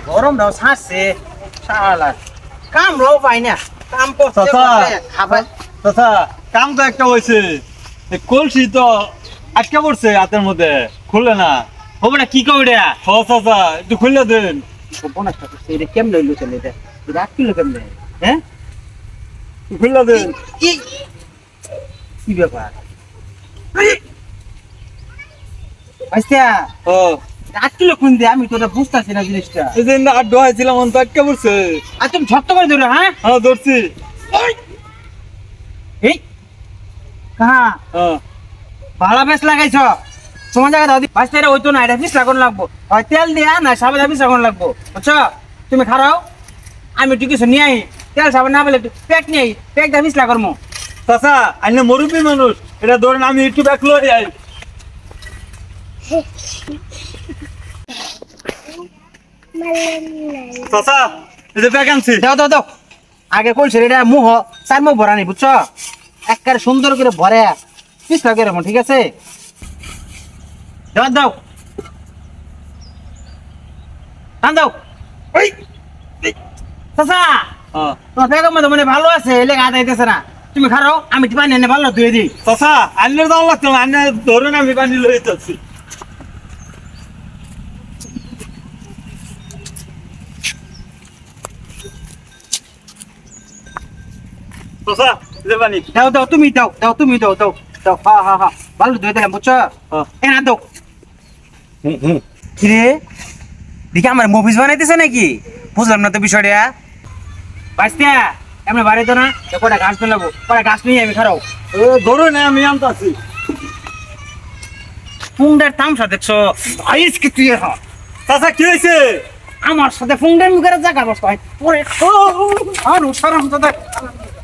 গরমটাও ছাড়ছে শালা কামড়াও পাই না কাম করতে খাবার চাচা কাম তো একটা হয়েছে কলসি তো আটকে পড়ছে হাতের মধ্যে খুলে না হবে না কি কও এটা হ চাচা একটু খুলে দেন বোনাসটা করছে এটা কেমন হইলো চলে এটা এটা কিলো কেমনে হ্যাঁ খুলে দেন কি ব্যাপার আচ্ছা ও 8 কিলো কোন দে আমি তো এটা বুঝতাছি না জিনিসটা এই যে আট ডোহাইছিলাম তো আটকে পড়ছে আর তুমি ঝট্ট করে ধরো হ্যাঁ হ্যাঁ ধরছি এই কাহা হ্যাঁ ভালো বেশ লাগাইছ তোমার জায়গা দাও পাঁচটা হইতো না এটা পিস লাগানো লাগবো হয় তেল দিয়া না সাবান পিস লাগানো লাগবো বুঝছো তুমি খারাও আমি একটু কিছু নিয়ে আই তেল সাবান না পেলে প্যাক নিয়ে আই প্যাক দা পিস লাগাবো চাচা আইনে মুরব্বী মানুষ এটা ধরেন আমি একটু ব্যাক লই আই চাচা এই যে ব্যাগ আনছি দাও দাও দাও আগে কইছে এটা মুহ চার মুখ ভরা নেই বুঝছো একবারে সুন্দর করে ভরে পিস লাগে এরকম ঠিক আছে দাও দাও টান দাও ওই চাচা হ্যাঁ তোমার ব্যাগের মধ্যে মানে ভালো আছে এলে গাদা দিতেছে না তুমি খারাও আমি পানি এনে ভালো ধুয়ে দিই চাচা আইনে যাওয়া লাগতো না আইনে ধরেন আমি পানি লই যাচ্ছি চাচা এই যে পানি দাও দাও তুমি দাও দাও তুমি দাও দাও দাও হ্যাঁ হ্যাঁ ভালো ধুয়ে দিলাম বুঝছো এ না দাও কিরে দেখি আমার মুভিজ বানাইতেছে নাকি বুঝলাম না তো বিষয়টা বাঁচতে এমনি বাড়ি তো না কটা গাছ তোলাবো কটা গাছ নিয়ে আমি খারাও ধরুন আমি আনতাছি ফুংডার তামসা দেখছো আইস কি তুই চাচা কি হয়েছে আমার সাথে ফুংডার মুখের জায়গা বসতে হয় পরে আর সারাম তো দেখ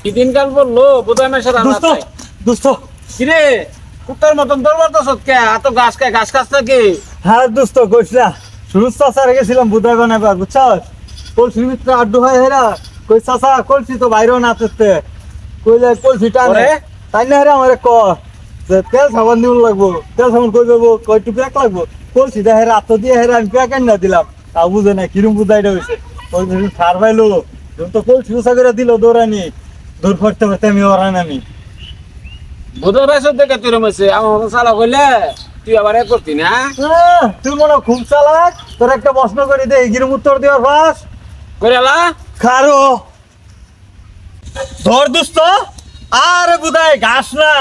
কি দিনকাল বললো বোধহয় মেশার দোস্ত দোস্ত কিরে কুত্তার মতন দরবার তো সত্যি এত গাছ খায় গাছ খাস নাকি হ্যাঁ দোস্ত কইছিলা শুরু চাচা রেখেছিলাম বুধাই বানাইবার বুঝছস কলসির ভিতরে আড্ডু হয় হেরা কই চাচা কলসি তো বাইরেও না তেতে কইলে কলসি টানে তাই না হেরা আমারে ক যে তেল সাবান দিউন লাগবো তেল সাবান কই দেবো কয়টু প্যাক লাগবো কলসি দা হেরা আত্ম দিয়ে হেরা আমি প্যাক না দিলাম তা বুঝে না কিরম বুধাইটা হয়েছে ওই ঠার পাইলো যখন তো কলসি উষা করে দিল দৌড়ানি দৌড় করতে করতে আমি ওরান আমি বোধহয় ভাই সব দেখে তুই রমেছে আমার মতন চালা কইলে তুই আবার এ করতি না তুই মনে হয় খুব চালাক তোর একটা প্রশ্ন করি দে এগির উত্তর দেওয়ার পাস কইলা খারো ধর দোস্ত আরে বুদাই ঘাস না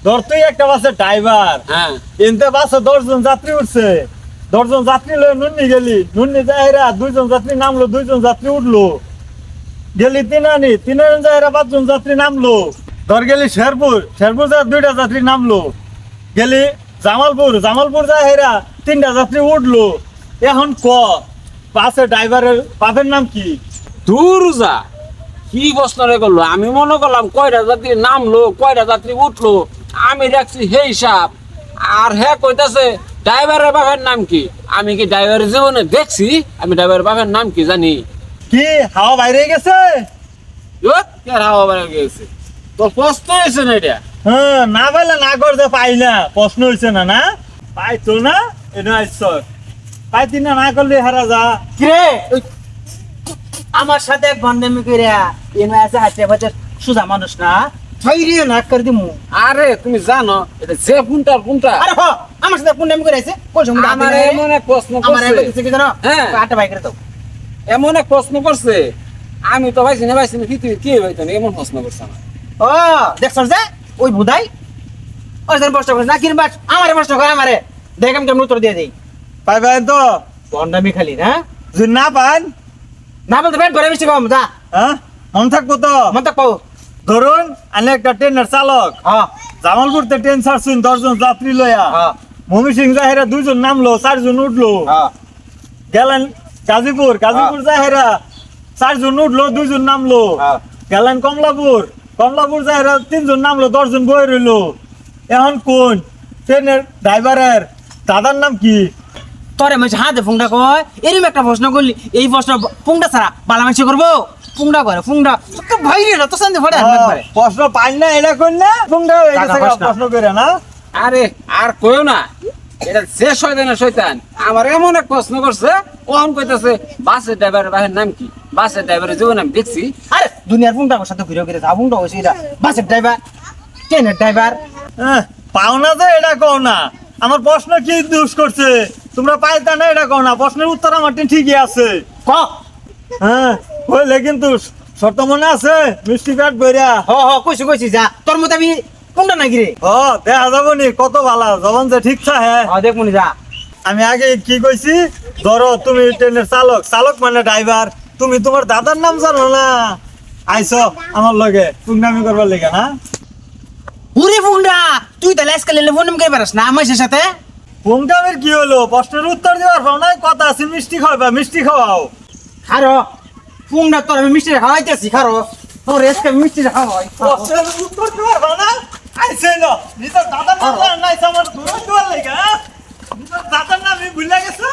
ধর তুই একটা বাসের ড্রাইভার হ্যাঁ এনতে বাসে 10 জন যাত্রী উঠছে 10 জন যাত্রী লয়ে নুন্নি গেলি নুন্নি যাইরা 2 জন যাত্রী নামলো 2 জন যাত্রী উঠলো গেলি তিনানি 3 জন যাইরা 5 জন যাত্রী নামলো ধর গেলি শেরপুর যা 2টা যাত্রী নামলো গেলি জামালপুর যাইরা 3টা যাত্রী উঠলো এখন ক বাসের ড্রাইভারের বাপের নাম কি দূর যা কি প্রশ্ন রে করলো আমি মনে করলাম কয়টা যাত্রী নামলো কয়টা যাত্রী উঠলো আমি দেখছি হে হিসাব আর হ্যাঁ কইতাছে ড্রাইভারের বাপের নাম কি আমি কি ড্রাইভারের জীবনে দেখছি আমি ড্রাইভারের বাপের নাম কি জানি কি হাওয়া বাইরে গেছে কে হাওয়া বেড়ে গেছে তোর প্রশ্ন হয়েছে না এটা হ্যাঁ না পাইলে না করতে পাই না প্রশ্ন হয়েছে না না পাইতো না এটা পাইতি না করলে হারা যা কিরে আমার সাথে এক বন্ধমি কইরা এনে আছে হাতে ফাতে সুজা মানুষ না ছাইরে না করে দিমু আরে তুমি জানো এটা যে কোনটা আরে হ আমার সাথে বন্ধমি কইরাছে কোন সময় আমার এমন এক প্রশ্ন আমার করছে কিছু কি জানো হ্যাঁ। আটা বাই করে দাও এমন এক প্রশ্ন করছে আমি তো ভাইছি না পৃথিবী কি হইতো না এমন প্রশ্ন করছে আমার ও দেখছস যে ওই বুধাই ওই জন প্রশ্ন করে না কিনবা আমারে প্রশ্ন করে আমারে দেখ আমি কেমন উত্তর দিয়ে দেই পাইবেন তো বন্ধমি খালি না যদি না পান না বলতে পেট ভরে মিষ্টি কম যা হ্যাঁ মন থাকবো তো মন তো পাও ধরুন আমি একটা ট্রেনের চালক হ্যাঁ জামালপুর তে ট্রেন ছাড়ছুন 10 জন যাত্রী লইয়া হ্যাঁ মমি সিং জাহেরা 2 জন নামলো 4 জন উঠলো হ্যাঁ গেলেন গাজীপুর জাহেরা 4 জন উঠলো 2 জন নামলো হ্যাঁ গেলেন কমলাপুর জাহেরা 3 জন নামলো 10 জন বয়ে রইলো এখন কোন ট্রেনের ড্রাইভারের দাদার নাম কি তোরে মাঝে হাতে ফুংটা কয় এরকম একটা প্রশ্ন করলি এই প্রশ্ন ফুংটা ছাড়া বালা মাংস করবো ফুংটা করে ফুংটা তো ভাই রে তো শান্তি ফড়ে একবারে প্রশ্ন পাই না এটা কই না তোমরা টাকা প্রশ্ন। প্রশ্ন করে না আরে আর কইও না এটা যে শয়তান আমার এমন এক প্রশ্ন করছে ও আম কইতাছে বাসের ড্রাইভারের বাহের নাম কি বাসের ড্রাইভারের জীবন আমি দেখছি আরে দুনিয়ার পুংটা আমার সাথে ঘুরে ঘুরে পুংটা হয়েছে এটা বাসের ড্রাইভার ট্রেনের ড্রাইভার পাও না যে এটা কও না আমার প্রশ্ন কি দোষ করছে তোমরা পাইতা না এটা কও না প্রশ্নের উত্তর আমার ঠিকই আছে ক হ্যাঁ হইলে কিন্তু শর্ত মনে আছে মিষ্টি কাঠ বইরা কইছি যা তোর মতো আমি কোনটা নাকি রে দেখা যাবো নি কত ভালো জবান যে ঠিক হ্যাঁ দেখবনি যা আমি আগে কি কইছি ধরো তুমি ট্রেনের চালক চালক মানে ড্রাইভার তুমি তোমার দাদার নাম জানো না আইছো আমার লগে পুংনামি করবার লেগে না উরে পুংডা তুই তাহলে আজকাল এলে ফোন করে পারিস না আমার সাথে পুংনামির কি হলো প্রশ্নের উত্তর দেওয়ার পাও নাই কথা আছে মিষ্টি খাওয়াবা মিষ্টি খাওয়াও খারো পুংডা তোর আমি মিষ্টি খাওয়াইতেছি খারো তোর আজকে মিষ্টি খাওয়াই প্রশ্নের উত্তর দেওয়ার পাও না আইছে না নিজের দাদার নাম জানো না আইছে আমার দূর দেওয়ার লেগে নিজের দাদার নাম ভুলে গেছে